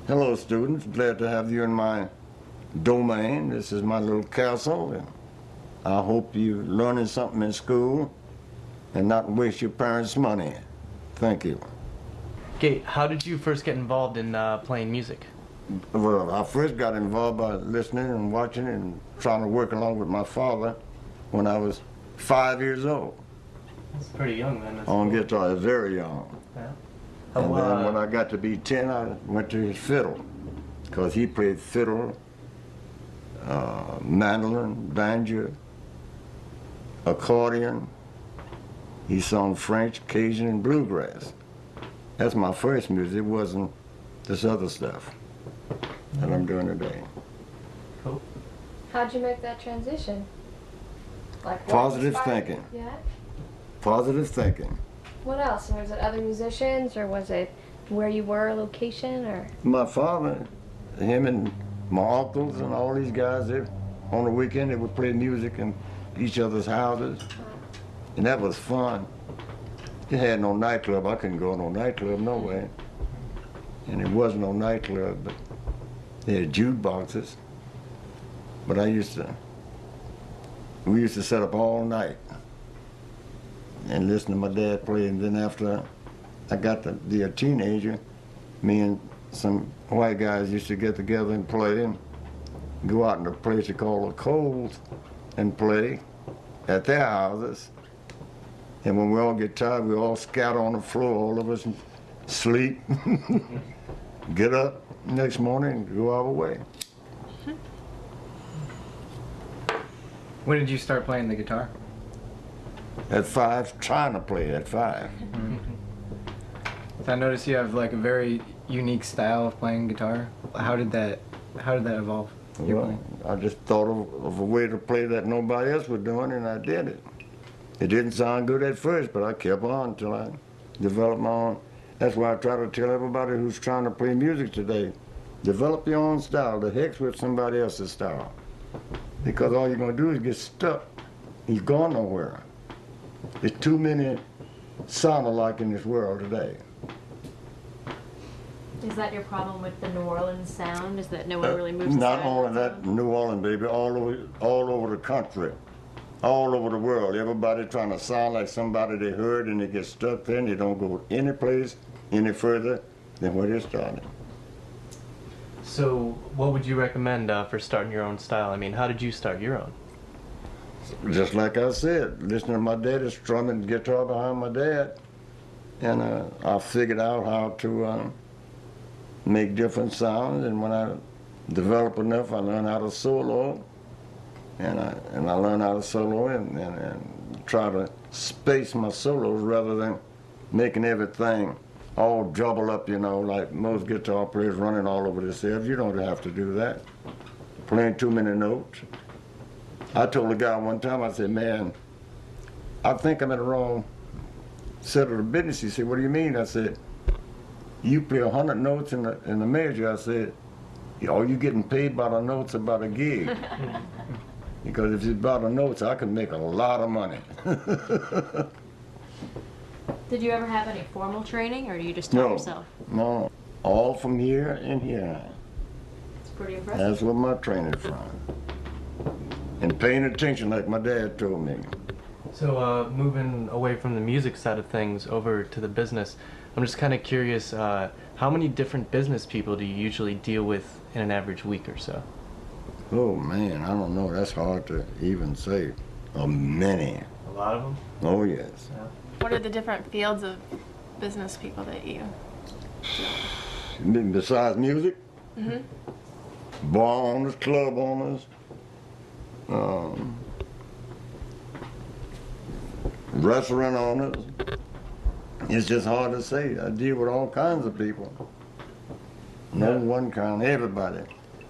Hello, students. Glad to have you in my domain. This is my little castle. And I hope you're learning something in school and not waste your parents' money. Thank you. Gate, how did you first get involved in playing music? Well, I first got involved by listening and watching and trying to work along with my father when I was 5 years old. That's pretty young, then. That's On cool. guitar, very young. Yeah. And then when I got to be 10, I went to his fiddle, because he played fiddle, mandolin, banjo, accordion. He sung French, Cajun, and bluegrass. That's my first music. It wasn't this other stuff that I'm doing today. Cool. How'd you make that transition? Like what Positive inspired- thinking. Yeah. Positive thinking. What else? Was it other musicians, or was it where you were, location, or? My father, him and my uncles and all these guys, on the weekend they would play music in each other's houses, and that was fun. They had no nightclub. I couldn't go to no nightclub, no way. And it wasn't no nightclub, but they had jukeboxes. But we used to set up all night and listen to my dad play. And then after I got to be a teenager, me and some white guys used to get together and play and go out in a place they call the Coles and play at their houses. And when we all get tired, we all scatter on the floor, all of us, and sleep, get up next morning and go our way. When did you start playing the guitar? At 5, trying to play at 5. So I noticed you have like a very unique style of playing guitar. How did that evolve? Well, I just thought of a way to play that nobody else was doing, and I did it. It didn't sound good at first, but I kept on until I developed my own. That's why I try to tell everybody who's trying to play music today, develop your own style. The heck's with somebody else's style. Because all you're going to do is get stuck. You're going nowhere. There's too many sound alike in this world today. Is that your problem with the New Orleans sound? Is that no one really moves Not aside only that, sound? New Orleans, baby, all over the country, all over the world. Everybody trying to sound like somebody they heard, and they get stuck there, and they don't go any place any further than where they started. So, what would you recommend for starting your own style? I mean, how did you start your own? Just like I said, listening to my daddy strumming guitar behind my dad, and I figured out how to make different sounds, and when I developed enough, I learned how to solo, and I learned how to solo and try to space my solos rather than making everything all jumbled up, you know, like most guitar players running all over themselves. You don't have to do that. Playing too many notes. I told a guy one time, I said, man, I think I'm in the wrong set of the business. He said, what do you mean? I said, you play 100 notes in the major. I said, are you getting paid by the notes or by the gig? Because if it's by the notes, I can make a lot of money. Did you ever have any formal training, or do you just taught yourself? No, all from here and here. It's pretty impressive. That's where my training's from. And paying attention like my dad told me. So, moving away from the music side of things over to the business, I'm just kind of curious, how many different business people do you usually deal with in an average week or so? Oh man, I don't know. That's hard to even say. Many. A lot of them? Oh yes. Yeah. What are the different fields of business people that you Besides music? Mm-hmm. Bar owners, club owners, restaurant owners. It's just hard to say. I deal with all kinds of people. No one kind, everybody.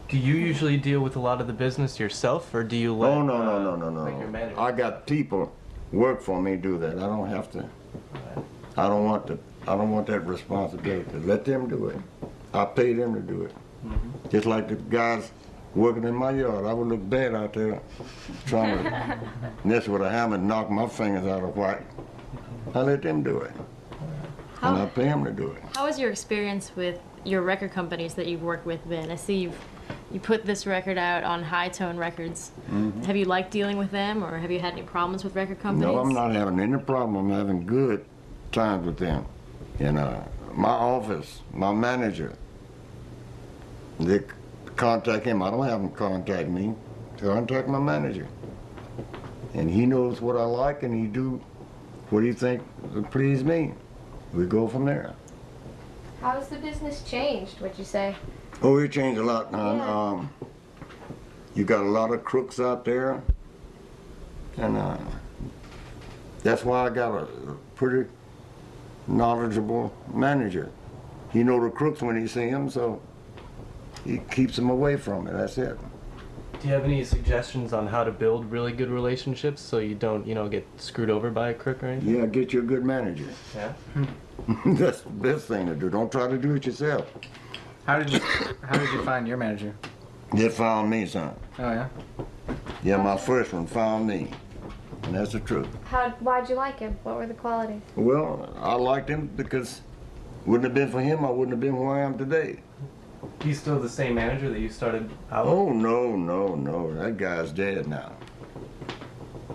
Do you usually deal with a lot of the business yourself, or do you let Oh, no. like your manager? I got people work for me do that. I don't have to. I don't want that responsibility. Let them do it. I pay them to do it. Mm-hmm. Just like the guys working in my yard. I would look bad out there trying to mess with a hammer and knock my fingers out of whack. I let them do it. And I pay them to do it. How was your experience with your record companies that you've worked with been? I see you put this record out on High Tone Records. Have you liked dealing with them, or have you had any problems with record companies? No, I'm not having any problem. I'm having good times with them. And my office, my manager, they contact him. I don't have them contact me. They contact my manager. And he knows what I like, and he do what he think would please me. We go from there. How has the business changed, would you say? Oh, it changed a lot, man. Yeah. You got a lot of crooks out there, and that's why I got a pretty knowledgeable manager. He know the crooks when he see them, so he keeps them away from it. That's it. Do you have any suggestions on how to build really good relationships so you don't, get screwed over by a crook or anything? Yeah, get you a good manager. Yeah. That's the best thing to do. Don't try to do it yourself. How did you find your manager? They found me, son. Oh yeah. Yeah, my first one found me, and that's the truth. Why'd you like him? What were the qualities? Well, I liked him because wouldn't have been for him, I wouldn't have been where I am today. He's still the same manager that you started out with? Oh, no. That guy's dead now.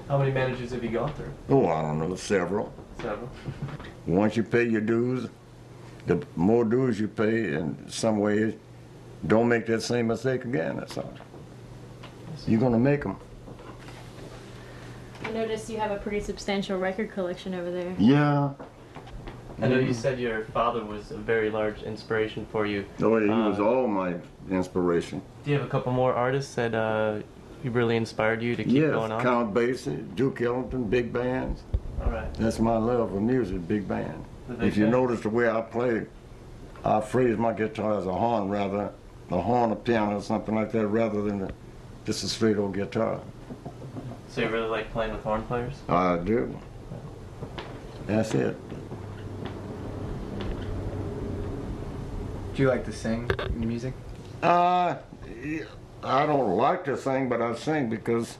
How many managers have you gone through? Oh, I don't know, several. Several. Once you pay your dues, the more dues you pay in some ways, don't make that same mistake again, that's all. You're gonna make them. I noticed you have a pretty substantial record collection over there. Yeah. I know you said your father was a very large inspiration for you. Oh, yeah, he was all my inspiration. Do you have a couple more artists that really inspired you to keep going on? Yes, Count Basie, Duke Ellington, big bands. All right. That's my love for music, big band. The big If you band. notice the way I play, I phrase my guitar as a horn, rather, a horn, a piano, or something like that, rather than just a straight old guitar. So you really like playing with horn players? I do. That's it. Do you like to sing in music? I don't like to sing, but I sing because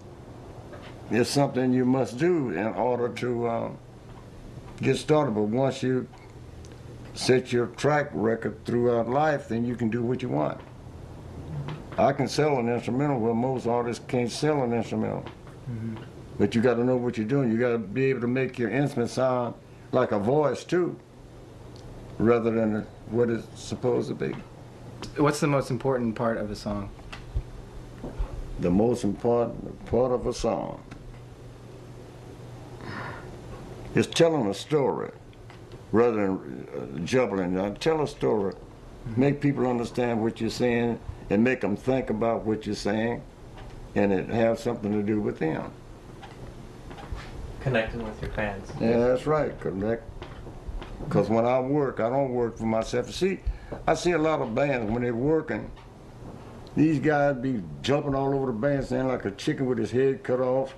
it's something you must do in order to get started. But once you set your track record throughout life, then you can do what you want. I can sell an instrumental where most artists can't sell an instrumental. But you got to know what you're doing. You got to be able to make your instrument sound like a voice too, rather than what it's supposed to be. What's the most important part of a song? The most important part of a song is telling a story rather than jubbling. Now, tell a story, make people understand what you're saying, and make them think about what you're saying, and it have something to do with them. Connecting with your fans. Yeah, that's right, connect. Because when I work, I don't work for myself. See, I see a lot of bands when they're working, these guys be jumping all over the bandstand like a chicken with his head cut off,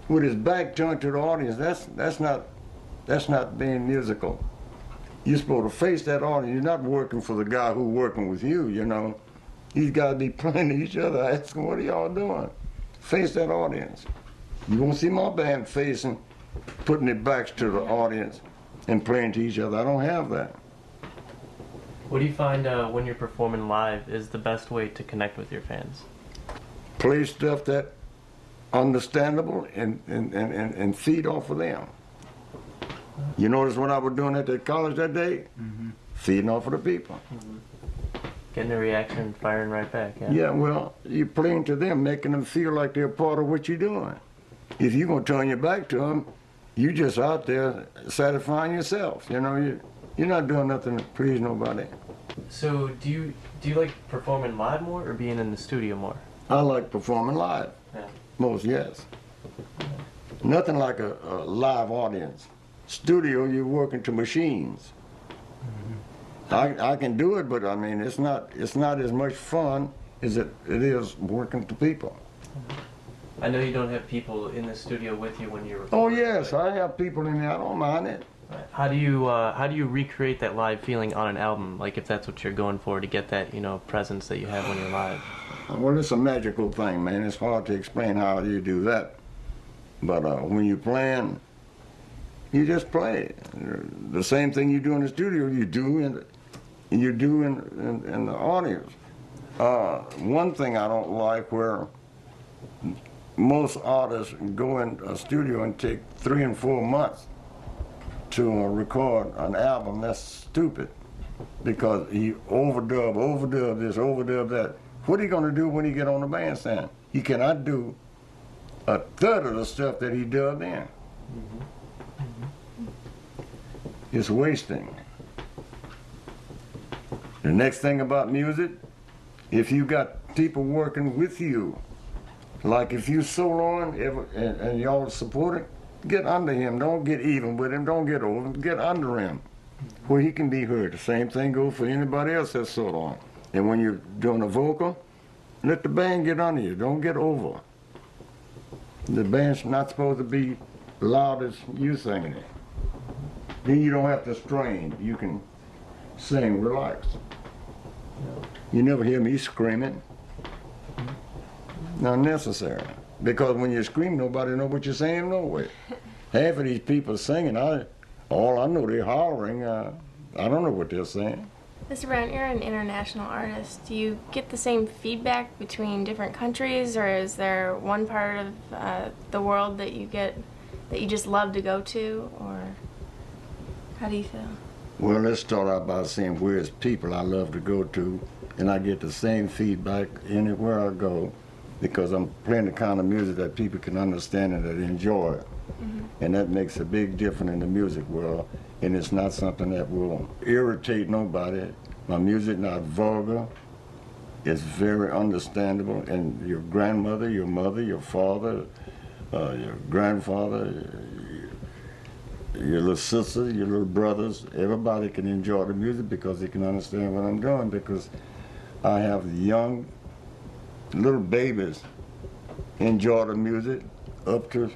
with his back turned to the audience. That's not being musical. You're supposed to face that audience. You're not working for the guy who's working with you, you know. These guys be playing to each other, asking, what are y'all doing? Face that audience. You won't see my band facing, putting their backs to the audience and playing to each other. I don't have that. What do you find when you're performing live is the best way to connect with your fans? Play stuff that understandable and feed off of them. You notice what I was doing at the college that day? Feeding off of the people. Getting a reaction, firing right back, yeah? Yeah, well, you're playing to them, making them feel like they're part of what you're doing. If you're going to turn your back to them, you're just out there satisfying yourself. You know, you're not doing nothing to please nobody. So do you like performing live more or being in the studio more? I like performing live. Yeah. Most, yes. Nothing like a live audience. Studio, you're working to machines. I can do it, but I mean, it's not as much fun as it is working to people. I know you don't have people in the studio with you when you're Oh recording. yes, I have people in there. I don't mind it. How do you recreate that live feeling on an album? Like if that's what you're going for, to get that presence that you have when you're live. Well, it's a magical thing, man. It's hard to explain how you do that. But when you're playing, you just play. The same thing you do in the studio, you do you do in the audience. One thing I don't like where most artists go in a studio and take 3 and 4 months to record an album. That's stupid, because he overdub this, overdub that. What are you going to do when he get on the bandstand? He cannot do a third of the stuff that he dubbed in. It's wasting. The next thing about music, if you got people working with you, like if you soloing and y'all support it, get under him. Don't get even with him. Don't get over him. Get under him where he can be heard. The same thing goes for anybody else that's soloing. And when you're doing a vocal, let the band get under you. Don't get over. The band's not supposed to be loud as you singing it. Then you don't have to strain. You can sing relaxed. You never hear me screaming. Not necessary. Because when you scream, nobody knows what you're saying no way. Half of these people singing, all I know they're hollering. I don't know what they're saying. Mr. Brown, you're an international artist. Do you get the same feedback between different countries, or is there one part of the world that you just love to go to, or how do you feel? Well, let's start out by saying where's people I love to go to, and I get the same feedback anywhere I go, because I'm playing the kind of music that people can understand and that enjoy it. And that makes a big difference in the music world, and it's not something that will irritate nobody. My music not vulgar. It's very understandable, and your grandmother, your mother, your father, your grandfather, your little sisters, your little brothers, everybody can enjoy the music because they can understand what I'm doing, because I have young little babies enjoy the music up to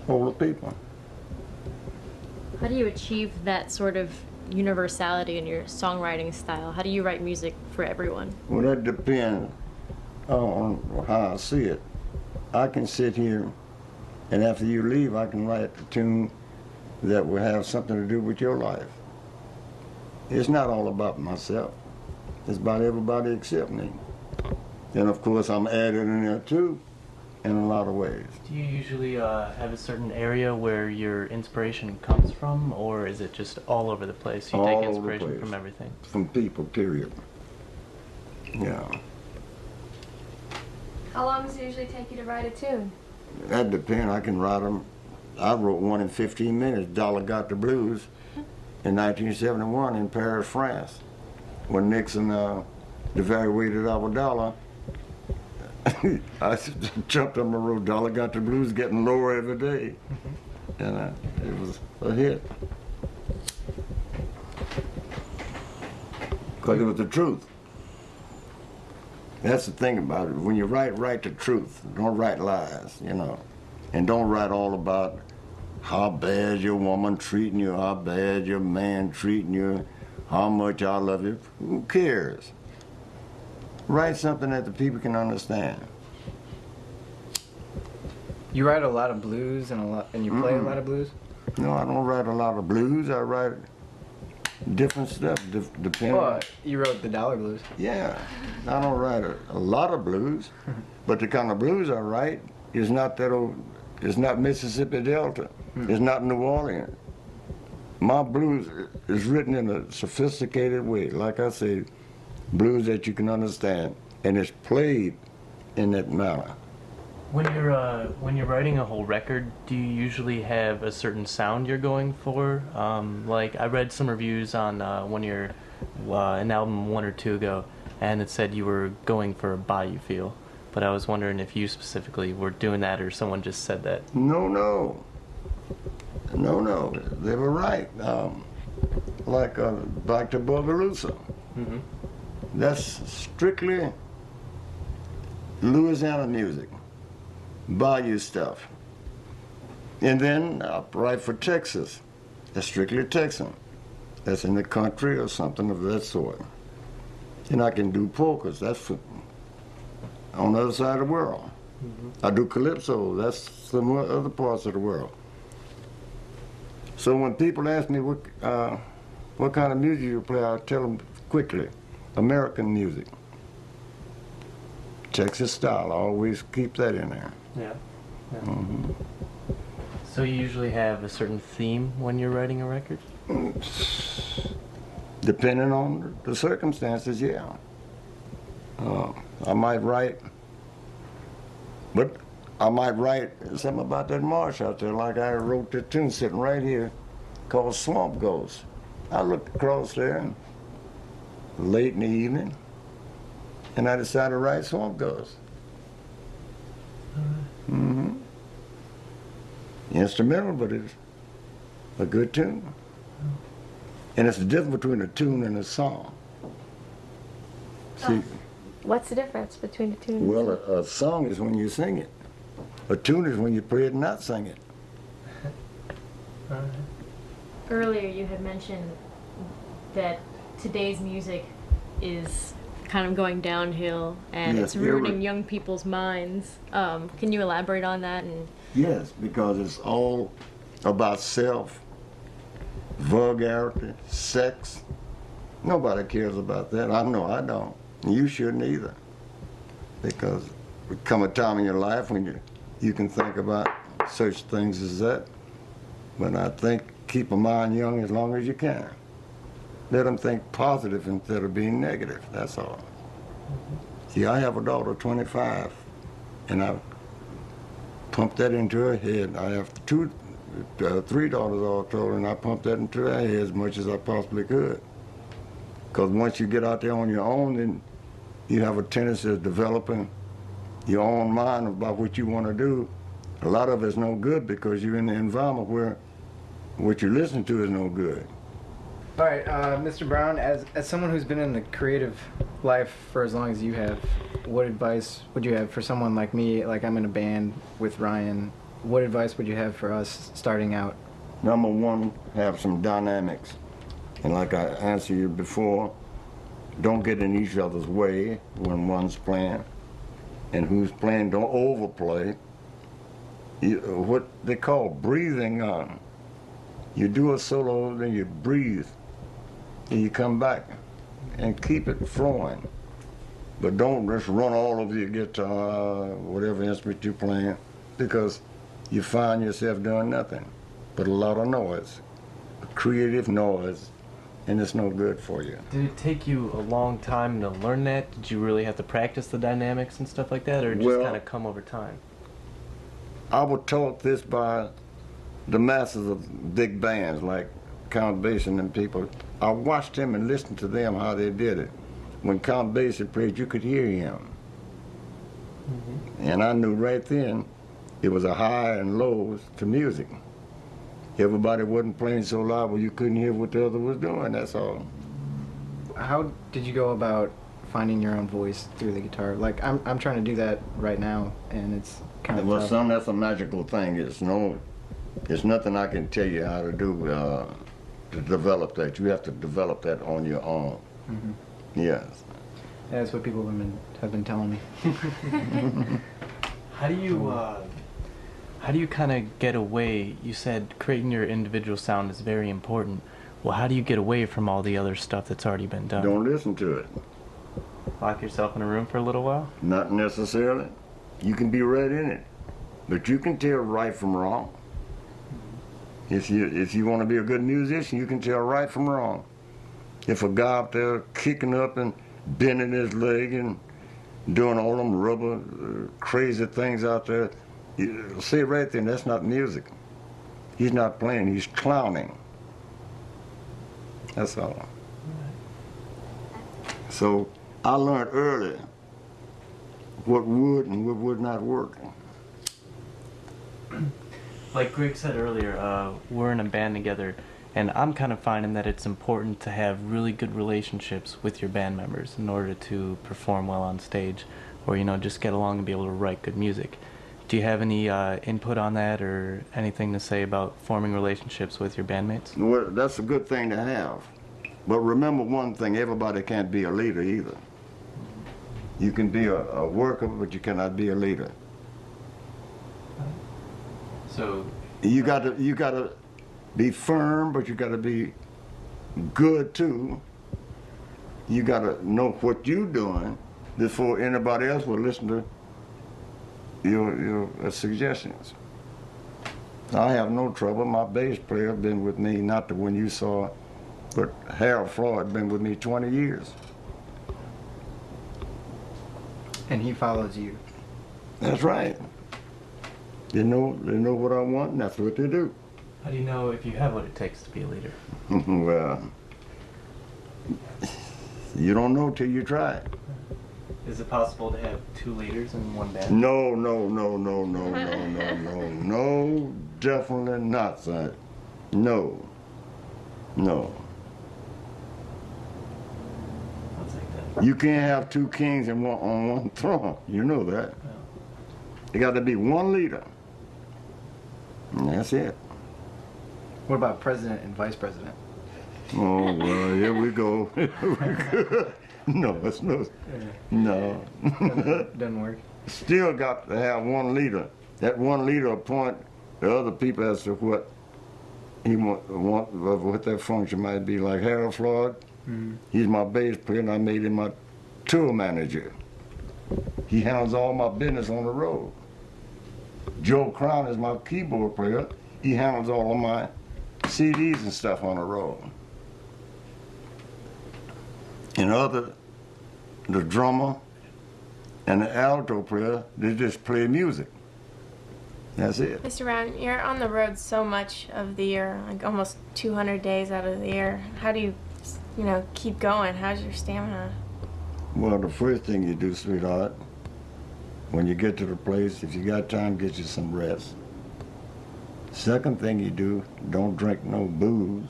older people. How do you achieve that sort of universality in your songwriting style? How do you write music for everyone? Well, that depends on how I see it. I can sit here, and after you leave, I can write a tune that will have something to do with your life. It's not all about myself. It's about everybody except me. And of course, I'm added in there too, in a lot of ways. Do you usually have a certain area where your inspiration comes from, or is it just all over the place? You All take over the inspiration place. from everything? From people, period. Yeah. How long does it usually take you to write a tune? That depends. I can write them. I wrote one in 15 minutes, Dollar Got the Blues, in 1971 in Paris, France, when Nixon devaluated our dollar. I jumped on my road, Dollar Got the Blues, getting lower every day. And it was a hit. Because it was the truth. That's the thing about it. When you write the truth. Don't write lies, you know. And don't write all about how bad your woman treating you, how bad your man treating you, how much I love you. Who cares? Write something that the people can understand. You write a lot of blues and you play a lot of blues? No, I don't write a lot of blues. I write different stuff, depending. Well, you wrote the Dollar Blues. Yeah, I don't write a lot of blues, but the kind of blues I write is not that old. It's not Mississippi Delta. It's not New Orleans. My blues is written in a sophisticated way. Like I say, blues that you can understand, and it's played in that manner. When you're writing a whole record, do you usually have a certain sound you're going for? Like I read some reviews on one of your an album 1 or 2 ago, and it said you were going for a bayou feel. But I was wondering if you specifically were doing that, or someone just said that. No, they were right. Like back to Bogalusa. Mm-hmm. That's strictly Louisiana music, bayou stuff. And then I write for Texas. That's strictly Texan. That's in the country or something of that sort. And I can do polkas. That's for, on the other side of the world. Mm-hmm. I do calypso. That's some other parts of the world. So when people ask me what what kind of music you play, I'll tell them quickly. American music. Texas style, I always keep that in there. Yeah. Mhm. So you usually have a certain theme when you're writing a record? Depending on the circumstances, yeah. I might write, but I might write something about that marsh out there, like I wrote the tune sitting right here called Swamp Ghost. I looked across there and late in the evening, and I decided to write Swamp Ghost. Mm-hmm. Instrumental, but it's a good tune. And it's the difference between a tune and a song. See, What's the difference between the two? well, a song is when you sing it. A tune is when you play it and not sing it. Earlier, you had mentioned that today's music is kind of going downhill and Yes, it's ruining young people's minds. Can you elaborate on that? And Yes, because it's all about self, vulgarity, sex. Nobody cares about that. I know I don't. You shouldn't either. Because there come a time in your life when you can think about such things as that. But I think keep a mind young as long as you can. Let them think positive instead of being negative, that's all. See, I have a daughter, 25, and I pumped that into her head. I have three daughters all told, and I pumped that into her head as much as I possibly could. Because once you get out there on your own, then you have a tendency of developing your own mind about what you want to do. A lot of it's no good because you're in the environment where what you listen to is no good. All right, Mr. Brown, as someone who's been in the creative life for as long as you have, what advice would you have for someone like me, like I'm in a band with Ryan? What advice would you have for us starting out? Number one, have some dynamics. And like I answered you before, don't get in each other's way when one's playing. And who's playing, don't overplay. What they call breathing on. You do a solo, then you breathe. And you come back and keep it flowing. But don't just run all over your guitar, whatever instrument you're playing, because you find yourself doing nothing but a lot of noise, creative noise, and it's no good for you. Did it take you a long time to learn that? Did you really have to practice the dynamics and stuff like that, or just Well, kind of come over time? I was taught this by the masters of big bands like Count Basie and them people. I watched them and listened to them how they did it. When Count Basie played, you could hear him. Mm-hmm. And I knew right then it was a high and lows to music. Everybody wasn't playing so loud, well, you couldn't hear what the other was doing, that's all. How did you go about finding your own voice through the guitar? Like, I'm trying to do that right now, and it's kind of Well, tough. that's a magical thing. It's nothing I can tell you how to do to develop that. You have to develop that on your own. Mm-hmm. Yes. That's what people have been telling me. How do you kind of get away? You said creating your individual sound is very important. Well, how do you get away from all the other stuff that's already been done? Don't listen to it. Lock yourself in a room for a little while? Not necessarily. You can be right in it, but you can tell right from wrong. If you want to be a good musician, you can tell right from wrong. If a guy up there kicking up and bending his leg and doing all them rubber crazy things out there, you see right then, that's not music. He's not playing, he's clowning. That's all. So I learned early what would and what would not work. Like Greg said earlier, we're in a band together, and I'm kind of finding that it's important to have really good relationships with your band members in order to perform well on stage, or just get along and be able to write good music. Do you have any input on that, or anything to say about forming relationships with your bandmates? Well, that's a good thing to have. But remember one thing, everybody can't be a leader either. You can be a worker, but you cannot be a leader. So You got to be firm, but you got to be good too. You gotta know what you're doing before anybody else will listen to your suggestions. I have no trouble. My bass player been with me, not the one you saw, but Harold Floyd been with me 20 years. And he follows you. That's right. They know what I want, and that's what they do. How do you know if you have what it takes to be a leader? Well, you don't know till you try it. Is it possible to have two leaders in one band? No, definitely not, son. No. I'll take that. You can't have two kings on one throne. You know that. No. There got to be one leader. And that's it. What about president and vice president? Oh, well, here we go. No, it's no. Doesn't work. Still got to have one leader. That one leader appoint the other people as to what he what their function might be. Like Harold Floyd, he's my bass player, and I made him my tour manager. He handles all my business on the road. Joe Crown is my keyboard player. He handles all of my CDs and stuff on the road. And the drummer and the alto player, they just play music. That's it. Mr. Brown, you're on the road so much of the year, like almost 200 days out of the year. How do you, keep going? How's your stamina? Well, the first thing you do, sweetheart, when you get to the place, if you got time, get you some rest. Second thing you do, don't drink no booze.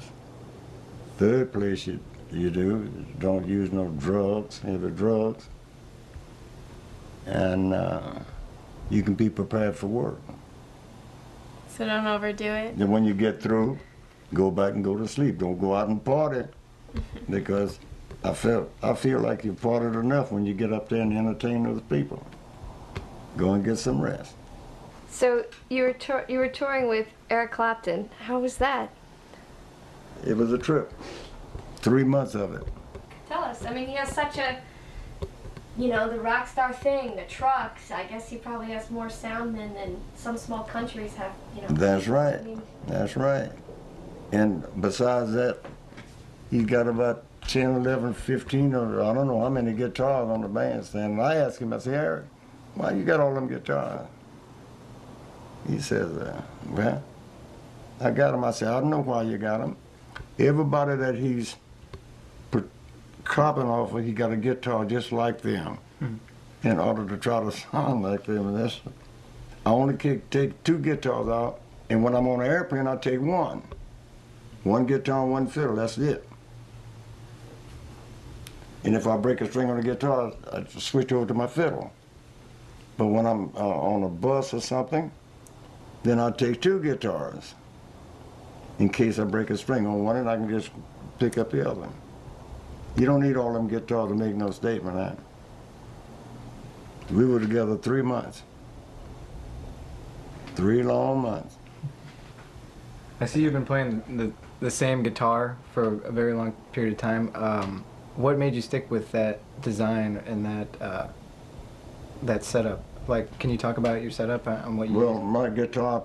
Third place you do, don't use no drugs, heavy drugs. And you can be prepared for work. So don't overdo it. Then when you get through, go back and go to sleep. Don't go out and party, because I feel like you partied enough when you get up there and entertain those people. Go and get some rest. So you were touring with Eric Clapton. How was that? It was a trip. 3 months of it. Tell us. I mean, he has such a, the rock star thing, the trucks. I guess he probably has more sound than some small countries have, That's right. I mean, That's right. And besides that, he's got about 10, 11, 15, or I don't know how many guitars on the bandstand. And I asked him, I said, Eric, why you got all them guitars? He says, well, I got them. I said, I don't know why you got them. Everybody that he's copying off of, he got a guitar just like them in order to try to sound like them. And that's, I only take 2 guitars out, and when I'm on an airplane, I take one. 1 guitar and 1 fiddle, that's it. And if I break a string on the guitar, I switch over to my fiddle. But when I'm on a bus or something, then I take 2 guitars in case I break a string on one, and I can just pick up the other. You don't need all them guitars to make no statement, huh? We were together 3 months. 3 long months. I see you've been playing the same guitar for a very long period of time. What made you stick with that design and that setup? Like, can you talk about your setup and what you? Well, my guitar,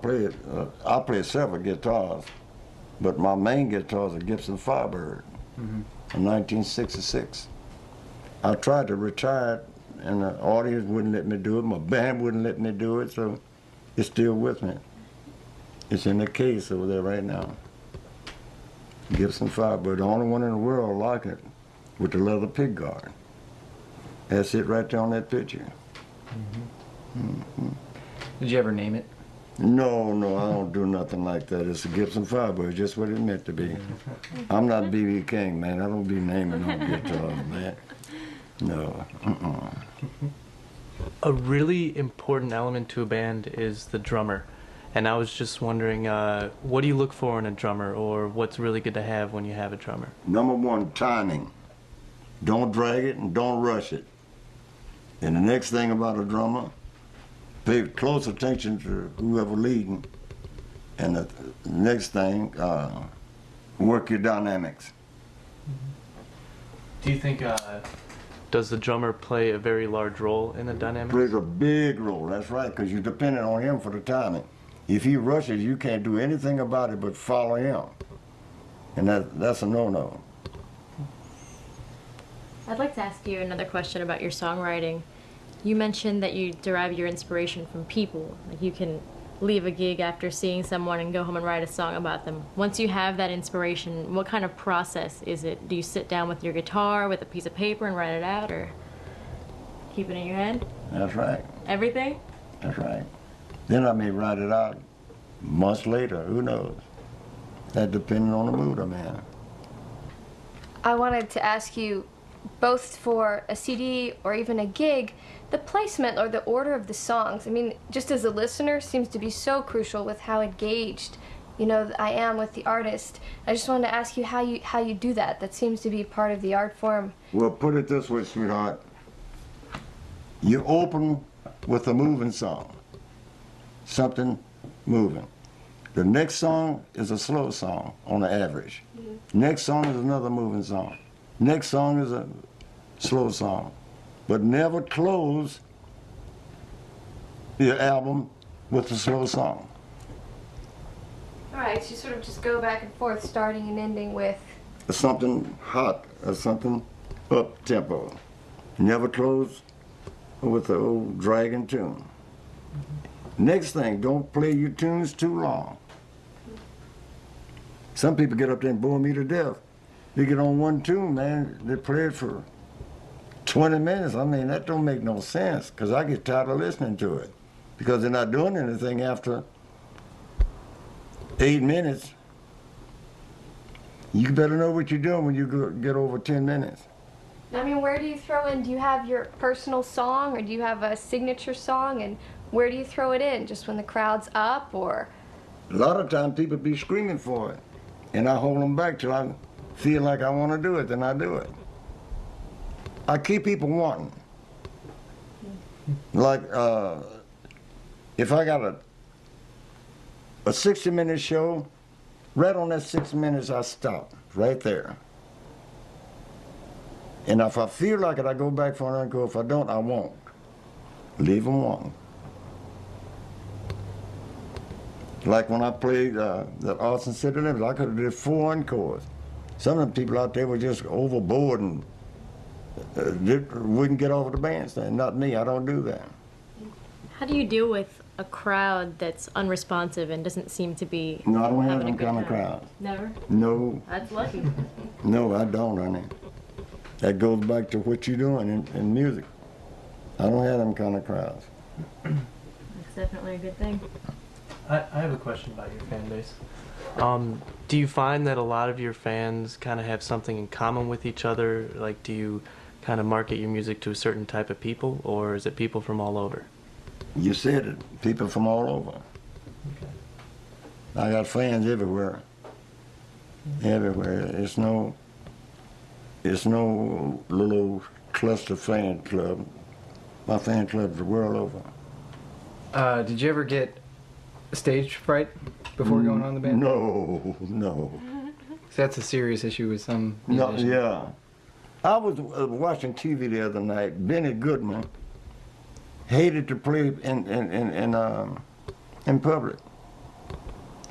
I play several guitars, but my main guitar is a Gibson Firebird from 1966. I tried to retire it, and the audience wouldn't let me do it. My band wouldn't let me do it, so it's still with me. It's in the case over there right now. Gibson Firebird, the only one in the world like it, with the leather pick guard. That's it right there on that picture. Did you ever name it? No, I don't do nothing like that. It's a Gibson Firebird, just what it meant to be. I'm not B.B. King, man. I don't be naming no guitars, man. No. A really important element to a band is the drummer. And I was just wondering, what do you look for in a drummer, or what's really good to have when you have a drummer? Number 1, timing. Don't drag it and don't rush it. And the next thing about a drummer, pay close attention to whoever leading. And the next thing, work your dynamics. Do you think does the drummer play a very large role in the dynamic? Plays a big role, that's right, because you're dependent on him for the timing. If he rushes, you can't do anything about it but follow him. And that's a no-no. I'd like to ask you another question about your songwriting. You mentioned that you derive your inspiration from people. Like you can leave a gig after seeing someone and go home and write a song about them. Once you have that inspiration, what kind of process is it? Do you sit down with your guitar with a piece of paper and write it out, or keep it in your head? That's right. Everything? That's right. Then I may write it out months later, who knows? That depending on the mood I'm in. I wanted to ask you, both for a CD or even a gig, the placement or the order of the songs. I mean, just as a listener, seems to be so crucial with how engaged, I am with the artist. I just wanted to ask you how you do that. That seems to be part of the art form. Well, put it this way, sweetheart. You open with a moving song, something moving. The next song is a slow song on the average. Next song is another moving song. Next song is a slow song. But never close your album with a slow song. All right, so you sort of just go back and forth, starting and ending with Something hot or something up tempo. Never close with the old dragging tune. Next thing, don't play your tunes too long. Some people get up there and bore me to death. They get on one tune, man, they play it for 20 minutes. I mean, that don't make no sense, because I get tired of listening to it. Because they're not doing anything after 8 minutes. You better know what you're doing when you get over 10 minutes. I mean, where do you throw in? Do you have your personal song, or do you have a signature song, and where do you throw it in? Just when the crowd's up, or? A lot of times people be screaming for it, and I hold them back till I feel like I want to do it, then I do it. I keep people wanting. Like, if I got a 60-minute show, right on that 6 minutes I stop, right there. And if I feel like it, I go back for an encore. If I don't, I won't. Leave them wanting. Like when I played the Austin City Limits, I could have did 4 encores. Some of the people out there were just overboard and wouldn't get off of the bandstand. Not me, I don't do that. How do you deal with a crowd that's unresponsive and doesn't seem to be No, I don't have having a them good kind of time? crowds. Never? No, That's lucky. no, I don't, honey. That goes back to what you're doing in music. I don't have them kind of crowds. That's definitely a good thing. I have a question about your fan base. Do you find that a lot of your fans kind of have something in common with each other? Like, do you kind of market your music to a certain type of people, or is it people from all over? You said it, people from all over. Okay. I got fans everywhere. Everywhere. It's no little cluster fan club. My fan club's the world over. Did you ever get stage fright before going on the band? No. So that's a serious issue with some No, musicians. yeah. I was watching TV the other night. Benny Goodman hated to play in public.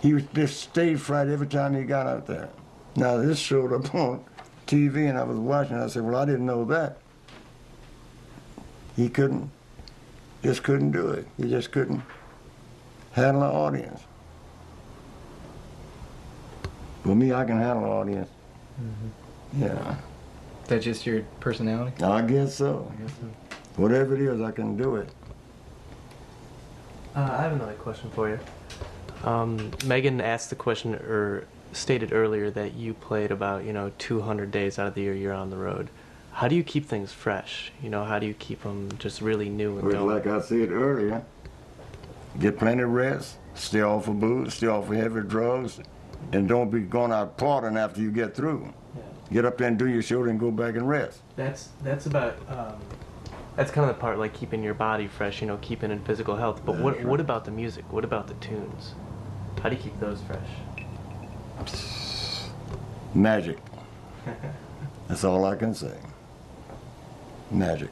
He was just stage fright every time he got out there. Now this showed up on TV, and I was watching. I said, "Well, I didn't know that." He just couldn't do it. He just couldn't handle an audience. For me, I can handle an audience. Mm-hmm. Yeah. That's just your personality? I guess so. Whatever it is, I can do it. I have another question for you. Megan asked the question, or stated earlier, that you played about 200 days out of the year you're on the road. How do you keep things fresh? How do you keep them just really new and Well, going? like I said earlier, get plenty of rest, stay off of booze, stay off of heavy drugs, and don't be going out partying after you get through. Yeah. Get up there and do your show, then go back and rest. That's about that's kind of the part, like keeping your body fresh, keeping in physical health. But what about the music? What about the tunes? How do you keep those fresh? Magic. That's all I can say. Magic.